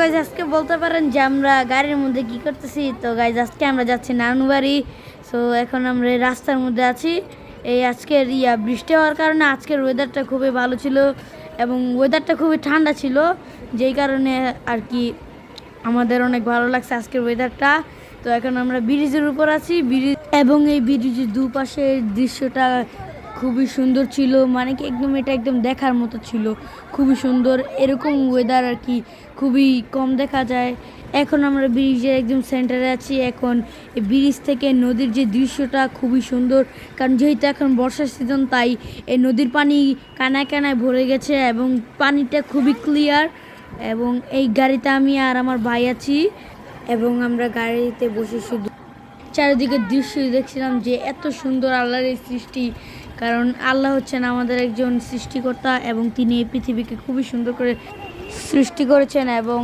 Guys আজকে বলতে পারেন যে আমরা গাড়ির মধ্যে কি করতেছি। তো গাইজ আজকে আমরা যাচ্ছি নানু বাড়ি। সো এখন আমরা রাস্তার মধ্যে আছি। এই আজকের বৃষ্টি হওয়ার কারণে আজকের ওয়েদারটা খুবই ভালো ছিল এবং ওয়েদারটা খুবই ঠান্ডা ছিল, যেই কারণে আর কি আমাদের অনেক ভালো লাগছে আজকের ওয়েদারটা। তো এখন আমরা ব্রিজের উপর আছি, এবং এই ব্রিজের দুপাশের দৃশ্যটা খুবই সুন্দর ছিল, মানে কি একদম এটা একদম দেখার মতো ছিল, খুবই সুন্দর। এরকম ওয়েদার আর কি খুবই কম দেখা যায়। এখন আমরা ব্রিজের একদম সেন্টারে আছি। এখন এই ব্রিজ থেকে নদীর যে দৃশ্যটা খুবই সুন্দর, কারণ যেহেতু এখন বর্ষার সিজন, তাই এই নদীর পানি কানায় কানায় ভরে গেছে এবং পানিটা খুবই ক্লিয়ার। এবং এই গাড়িতে আমি আর আমার ভাই আছি এবং আমরা গাড়িতে বসে শুধু চারিদিকের দৃশ্য দেখছিলাম যে এত সুন্দর আল্লাহর এই সৃষ্টি। কারণ আল্লাহ হচ্ছেন আমাদের একজন সৃষ্টিকর্তা এবং তিনি এই পৃথিবীকে খুবই সুন্দর করে সৃষ্টি করেছেন। এবং